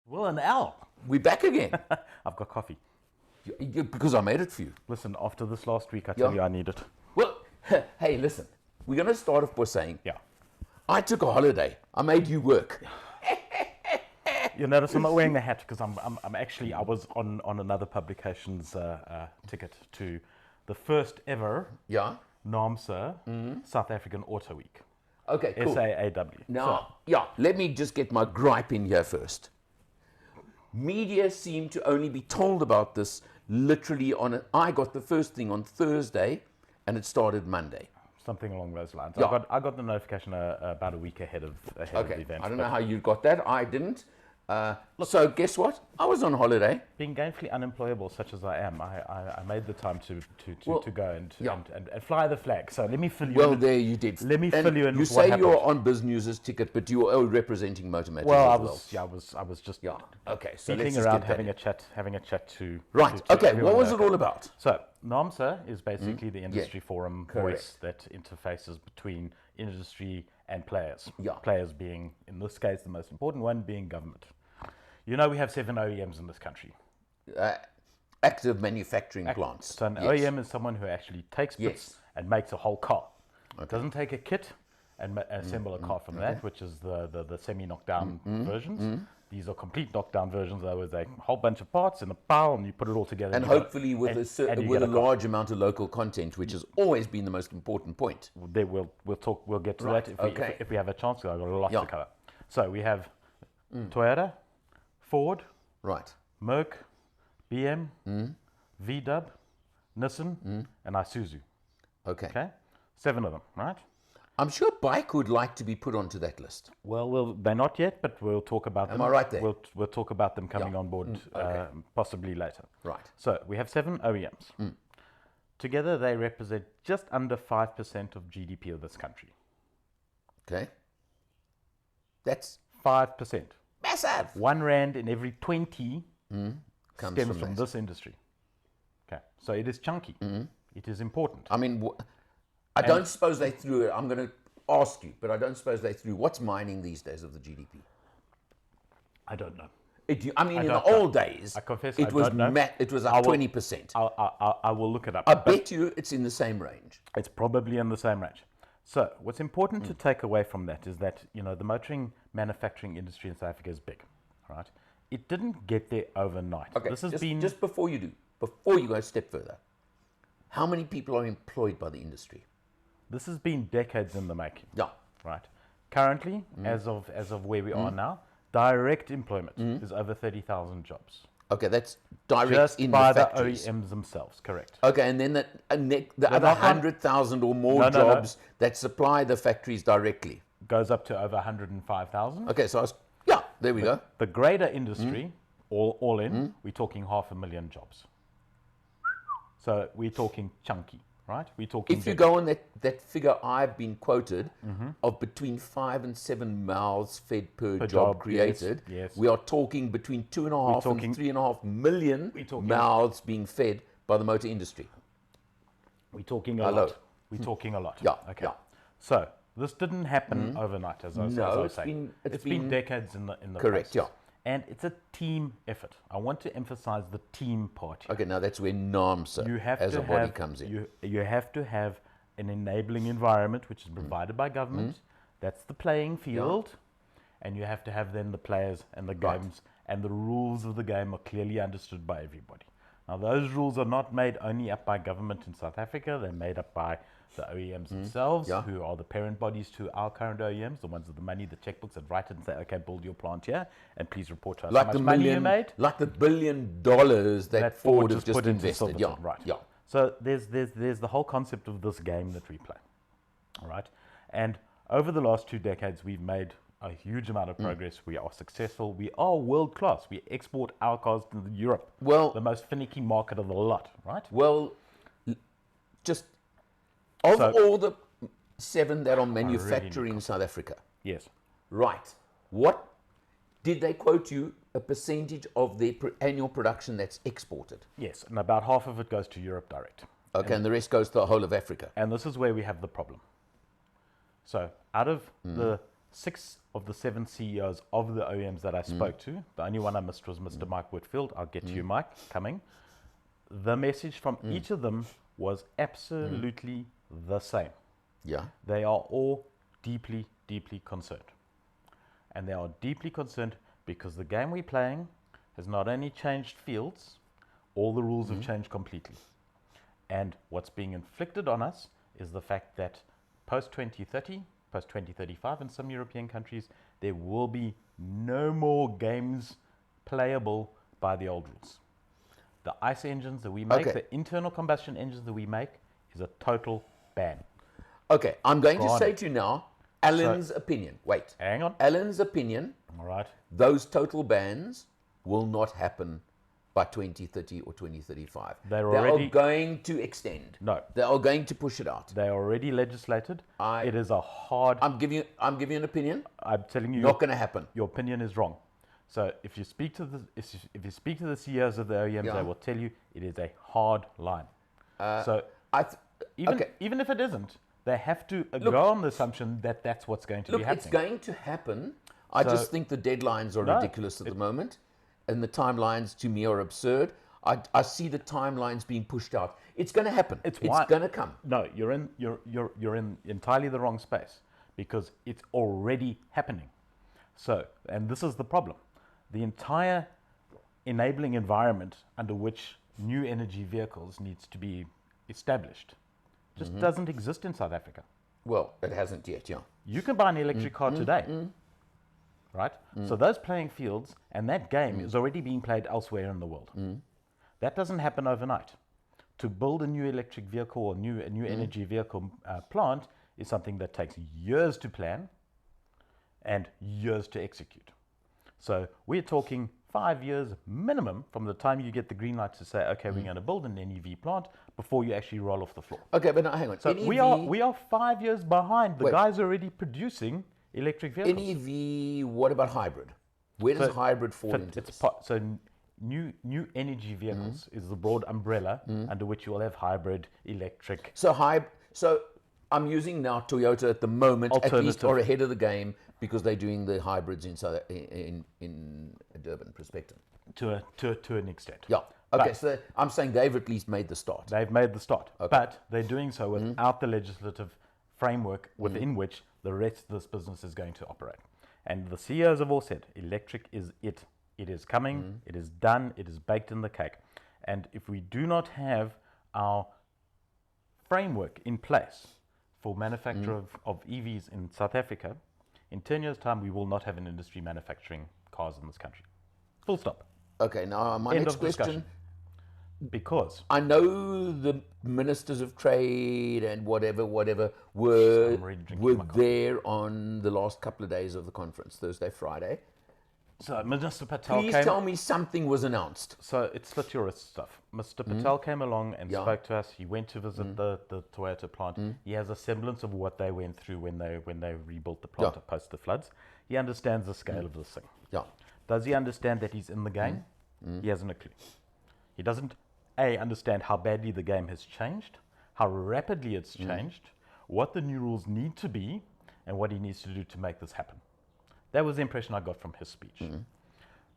Will and Al. We're back again. I've got coffee. Because I made it for you. Listen, after this last week, I tell you I need it. Well, hey, listen. We're going to start off by saying, Yeah. I took a holiday. I made you work. You notice I'm not wearing the hat because I'm actually, I was on another publication's ticket to the first ever Yeah. NAAMSA South African Auto Week. Okay, cool. SAAW. Now, let me just get my gripe in here first. Media seem to only be told about this literally I got the first thing on Thursday and it started Monday. Something along those lines. Yeah. I got the notification about a week ahead of the event. I don't know how you got that. I didn't. So guess what? I was on holiday. Being gainfully unemployable, such as I am, I made the time to go and fly the flag. So let me fill you in. Well, there you did. Let me fill you in. You say you're on BizNews's ticket, but you are representing Motor Matters Well, as well. I was just Okay, so beating let's around, just having a chat to right. to Okay, everyone what was there. it all about? So NAAMSA is basically the industry forum correct. voice that interfaces between industry and players. Yeah. Players being, in this case, the most important one being government. You know, we have 7 OEMs in this country. Active manufacturing plants. So an OEM is someone who actually takes bits and makes a whole car. It doesn't take a kit and assemble a car from that, which is the semi-knockdown versions. These are complete knockdown versions. There was a whole bunch of parts in a pile, and you put it all together. And hopefully with a car. large amount of local content, which has always been the most important point. We'll get to that if we have a chance. I've got a lot to cover. So we have Toyota, Ford, right, Merck, BM, VW, Nissan, and Isuzu. Okay. 7 of them, right? I'm sure Bike would like to be put onto that list. Well, they're not yet, but we'll talk about them. Am I right there? We'll talk about them coming on board possibly later. Right. So we have 7 OEMs. Together, they represent just under 5% of GDP of this country. Okay. That's 5%. massive. R1 in every 20 Comes stems from this industry. Okay, so it is chunky. It is important. I mean, I don't suppose they threw it. I'm going to ask you, but I don't suppose they threw. What's mining these days of the GDP? I don't know. In the old days, I confess it I was don't know. it was up 20%. I will look it up. I bet you it's in the same range. It's probably in the same range. So what's important to take away from that is that, the motoring manufacturing industry in South Africa is big, right? It didn't get there overnight. Okay, This has just before you go a step further, how many people are employed by the industry? This has been decades in the making. Yeah. Right. Currently, as of where we are now, direct employment is over 30,000 jobs. Okay, that's direct Just in by the the factories. OEMs themselves, correct. Okay, and then the other 100,000 or more jobs that supply the factories directly. Goes up to over 105,000. Okay, so there we go. The greater industry, all in, we're talking 500,000 jobs. So we're talking chunky, right? We're talking. If you go on that figure I've been quoted of between 5 and 7 mouths fed per job created, yes. we are talking between 2.5 and 3.5 million mouths being fed by the motor industry. We're talking a lot. We're talking a lot. Yeah. Okay. So this didn't happen overnight, as I was saying. It's been decades in the correct. process. Yeah. And it's a team effort. I want to emphasize the team part here. Okay, now that's where NAAMSA as a body comes in. You have to have an enabling environment which is provided by government. That's the playing field. And you have to have then the players and the games. And the rules of the game are clearly understood by everybody. Now, those rules are not made only up by government in South Africa. They're made up by the OEMs themselves, who are the parent bodies to our current OEMs, the ones with the money, the checkbooks that write it and say, okay, build your plant here, and please report to us how much money you made. Like the $1 billion that Ford has just invested. Yeah, right. Yeah. So there's the whole concept of this game that we play, all right? And over the last 2 decades, we've made a huge amount of progress. We are successful. We are world class. We export our cars to Europe, the most finicky market of the lot, right? Well, just all the 7 that are manufacturing in South Africa. Yes. Right. What did they quote you a percentage of their annual production that's exported? Yes, and about half of it goes to Europe direct. Okay, and the rest goes to the whole of Africa. And this is where we have the problem. So out of the 6 of the 7 CEOs of the OEMs that I spoke to, the only one I missed was Mr. Mike Whitfield. I'll get to you, Mike, coming. The message from each of them was absolutely the same. Yeah. They are all deeply, deeply concerned. And they are deeply concerned because the game we're playing has not only changed fields, all the rules have changed completely. And what's being inflicted on us is the fact that post-2030, post-2035 in some European countries, there will be no more games playable by the old rules. The ICE engines that we make, the internal combustion engines that we make, is a total ban. Okay, I'm going to Gone. say to you now, Alan's opinion. Wait. Hang on. Alan's opinion, All right. those total bans will not happen by 2030 or 2035. They already- are going to extend. No. They are going to push it out. They are already legislated. It is a hard... I'm giving you an opinion. I'm telling you, Not going to happen. your opinion is wrong. So if you speak to the CEOs of the OEMs, they will tell you it is a hard line. Even if it isn't, they have to go on the assumption that that's what's going to be happening. It's going to happen. I just think the deadlines are ridiculous at the moment, and the timelines to me are absurd. I see the timelines being pushed out. It's going to happen. It's going to come. No, you're in entirely the wrong space because it's already happening. So, and this is the problem. The entire enabling environment under which new energy vehicles needs to be established just doesn't exist in South Africa. Well, it hasn't yet, yeah. You can buy an electric car today, right? So those playing fields and that game is already being played elsewhere in the world. That doesn't happen overnight. To build a new electric vehicle or a new energy vehicle plant is something that takes years to plan and years to execute. So we're talking 5 years minimum from the time you get the green light to say, okay, we're going to build an NEV plant before you actually roll off the floor. Okay, but now hang on. So we are 5 years behind. The guys are already producing electric vehicles. NEV, what about hybrid? Where does hybrid fall into this? So new energy vehicles is the broad umbrella under which you will have hybrid, electric. So I'm using now Toyota at the moment, at least, are ahead of the game because they're doing the hybrids in Durban, perspective. To an extent. Yeah. Okay, so I'm saying they've at least made the start. They've made the start, but they're doing so without the legislative framework within which the rest of this business is going to operate. And the CEOs have all said, electric is it. It is coming, it is done, it is baked in the cake. And if we do not have our framework in place for manufacture of EVs in South Africa, in 10 years' time, we will not have an industry manufacturing cars in this country. Full stop. Okay, now my next question. Because I know the ministers of trade and whatever were there on the last couple of days of the conference, Thursday, Friday. So Minister Patel Please tell me something was announced. So it's the tourist stuff. Mr. Patel came along and spoke to us. He went to visit the Toyota plant. He has a semblance of what they went through when they rebuilt the plant post the floods. He understands the scale of this thing. Yeah. Does he understand that he's in the game? He hasn't a clue. He doesn't understand how badly the game has changed, how rapidly it's changed, what the new rules need to be, and what he needs to do to make this happen. That was the impression I got from his speech.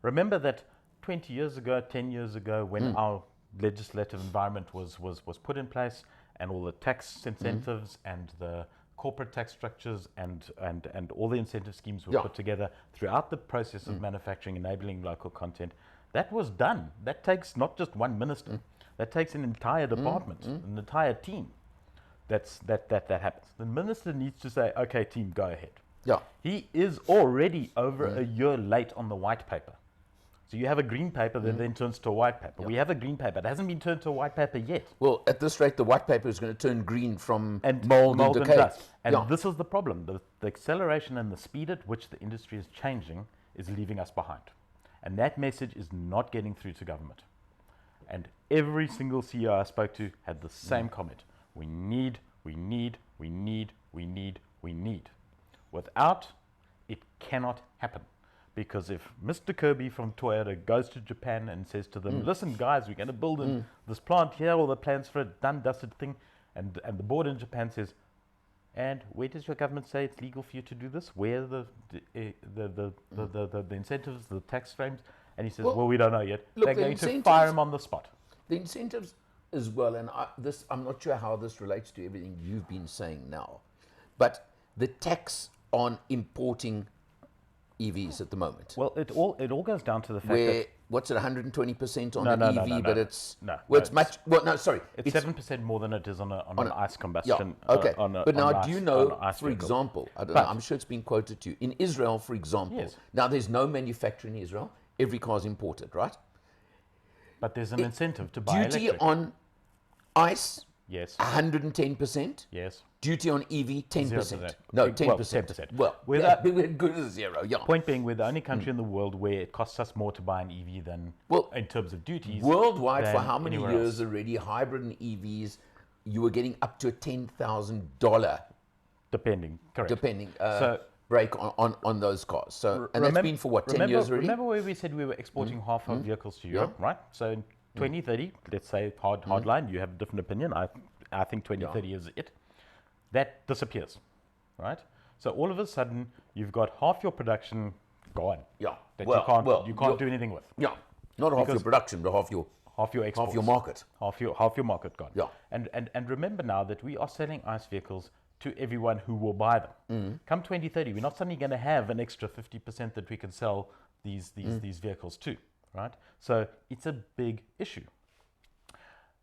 Remember that 20 years ago, 10 years ago, when our legislative environment was put in place and all the tax incentives and the corporate tax structures and all the incentive schemes were put together throughout the process of manufacturing, enabling local content, that was done. That takes not just one minister. That takes an entire department, an entire team. That happens. The minister needs to say, okay, team, go ahead. Yeah. He is already over a year late on the white paper. So you have a green paper that then turns to a white paper. We have a green paper. It hasn't been turned to a white paper yet. Well, at this rate, the white paper is going to turn green from mold and decay. Dust. And this is the problem. The acceleration and the speed at which the industry is changing is leaving us behind. And that message is not getting through to government. And every single CEO I spoke to had the same comment. We need. Without, it cannot happen. Because if Mr. Kirby from Toyota goes to Japan and says to them, listen, guys, we're going to build this plant here, all the plans for it, done, dusted thing, and the board in Japan says, And where does your government say it's legal for you to do this? Where are the incentives, the tax frames? And he says, well, we don't know yet. Look, They're going to fire him on the spot. The incentives as well, and I'm not sure how this relates to everything you've been saying now, but the tax on importing EVs at the moment. Well, it all goes down to the fact that what's it, 120% on No, an no, EV, no, no, but no. it's No, well, no, it's much. Well, no, sorry, it's 7% more than it is on an ICE combustion. Yeah, okay. on But now, do you know, for vehicle. example, I don't know, I'm sure it's been quoted to you, in Israel, for example, Yes. now there's no manufacturing in Israel, every car is imported, right? But there's an incentive to buy Duty electric. on ICE, Yes. 110%. Yes. Duty on EV, 10%. 0%. No, Well, 10%. 10%. Well, With yeah, that- we're good as zero, yeah. Point being, we're the only country in the world where it costs us more to buy an EV than, in terms of duties. Worldwide, for than how many anywhere years else. already, hybrid and EVs, you were getting up to a $10,000 Depending, correct. so, break on those cars. So, and that's been for what, 10 years already? Remember where we said we were exporting half our vehicles to Europe, right? So in 2030, let's say hard line, you have a different opinion. I think 2030 is it. That disappears, right? So all of a sudden, you've got half your production gone. Yeah. That Well, you can't do anything with. Yeah. Not half your production, but half your exports. half your market. Half your market gone. Yeah. And remember now that we are selling ICE vehicles to everyone who will buy them. Come 2030, we're not suddenly going to have an extra 50% that we can sell these vehicles to, right? So it's a big issue.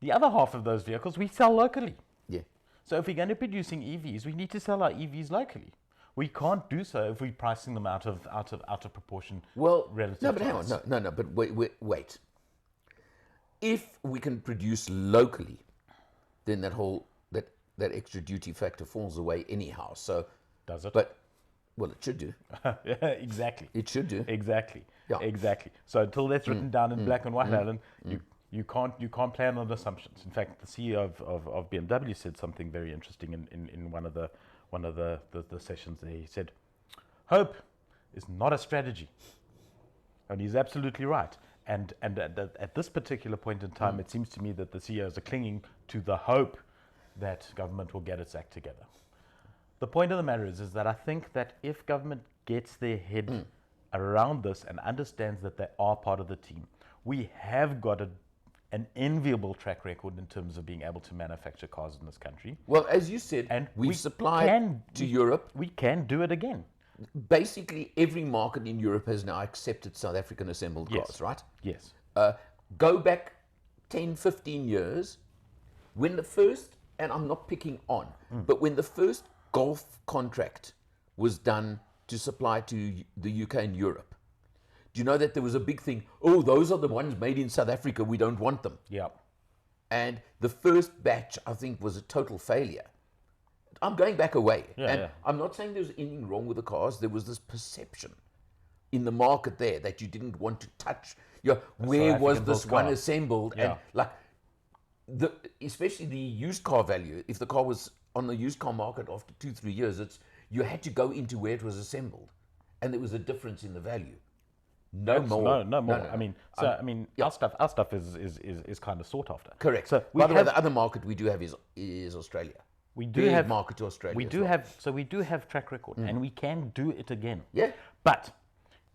The other half of those vehicles we sell locally. Yeah. So if we're going to be producing EVs, we need to sell our EVs locally. We can't do so if we're pricing them out of proportion. Well, relative no, but to hang us. on, no, but wait. If we can produce locally, then that extra duty factor falls away anyhow. So Does it? But well, it should do. Yeah, exactly. It should do. Exactly. Yeah. Exactly. So until that's written down in black and white, Alan, you can't plan on assumptions. In fact, the CEO of BMW said something very interesting in one of the sessions there. He said, "Hope is not a strategy," and he's absolutely right. And at this particular point in time, it seems to me that the CEOs are clinging to the hope that government will get its act together. The point of the matter is that I think that if government gets their head around this and understands that they are part of the team, we have got an enviable track record in terms of being able to manufacture cars in this country. Well, as you said, And we've we supplied to Europe. We can do it again. Basically, every market in Europe has now accepted South African assembled Yes. cars, right? Yes. Go back 10, 15 years, when the first, and I'm not picking on, but when the first Golf contract was done to supply to the UK and Europe, do you know that there was a big thing? Oh, those are the ones made in South Africa. We don't want them. Yeah. And the first batch, I think, was a total failure. I'm going back away. Yeah, and yeah. I'm not saying there was anything wrong with the cars. There was this perception in the market there that you didn't want to touch. Where was this African-built one car. assembled? Yeah. And like, especially the used car value, if the car was on the used car market after 2-3 years, you had to go into where it was assembled. And there was a difference in the value. No more. No more. No. I mean, our stuff is kind of sought after. Correct. So By the way, the other market we do have is Australia. we do Big have market to Australia. we as do well. we do have track record, and we can do it again. Yeah. But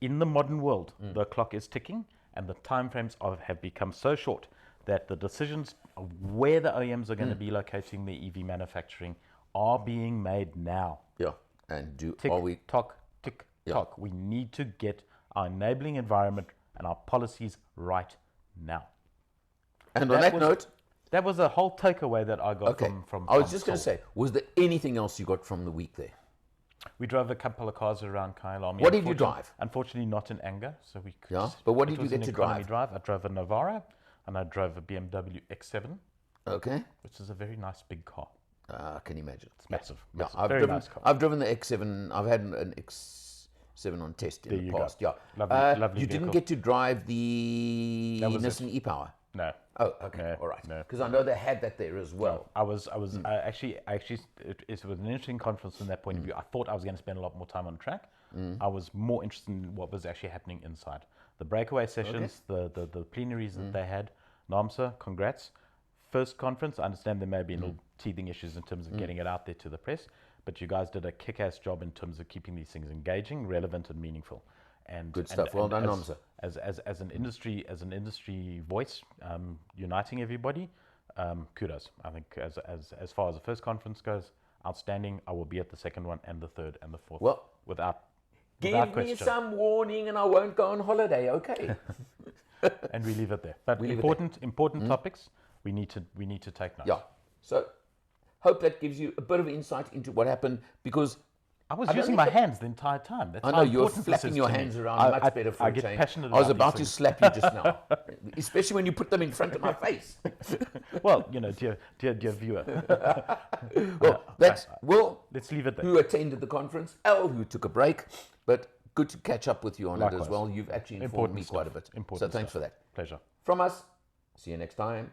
in the modern world, the clock is ticking, and the timeframes have become so short that the decisions of where the OEMs are going to be locating their EV manufacturing are being made now. Yeah. And Tick, are we? tock, tick, tock. We need to get our enabling environment and our policies right now. And on that note, that was a whole takeaway that I got okay. from I was just going to Seoul. say, was there anything else you got from the week there? We drove a couple of cars around Kyalami. What did you drive? Unfortunately, not in anger, so we could. Yeah, but what it did you was get an to economy drive? I drove a Navara, and I drove a BMW X7, Okay. which is a very nice big car. I can imagine. It's massive. Yeah, massive. Very nice car. I've driven the X7. I've had an X7 on test in the past. Yeah. Lovely you didn't vehicle. get to drive the That was Nissan e-Power. No. Oh, okay. No, All right. no. Because I know they had that there as well. I was actually it was an interesting conference from that point of view. I thought I was going to spend a lot more time on track. I was more interested in what was actually happening inside. The breakaway sessions, the plenaries that they had. NAAMSA, congrats. First conference, I understand there may have been little teething issues in terms of getting it out there to the press, but you guys did a kick-ass job in terms of keeping these things engaging, relevant, and meaningful. And Good stuff. Well done, NAAMSA. As an industry voice, uniting everybody, kudos. I think as far as the first conference goes, outstanding. I will be at the second one and the third and the fourth. Well, without give me question. some warning and I won't go on holiday, okay? And we leave it there. But important topics we need to take note. Yeah. So hope that gives you a bit of insight into what happened, because I was using my hands the entire time. That's I know how you're important flapping this is your to me. hands around much better for I a get change. passionate I was about about to these slap you just now, especially when you put them in front of my face. Well, dear viewer. Well, let's leave it there. Who attended the conference, Al, who took a break, but good to catch up with you on it as well. You've actually informed me quite a bit. So thanks for that. Pleasure. From us, see you next time.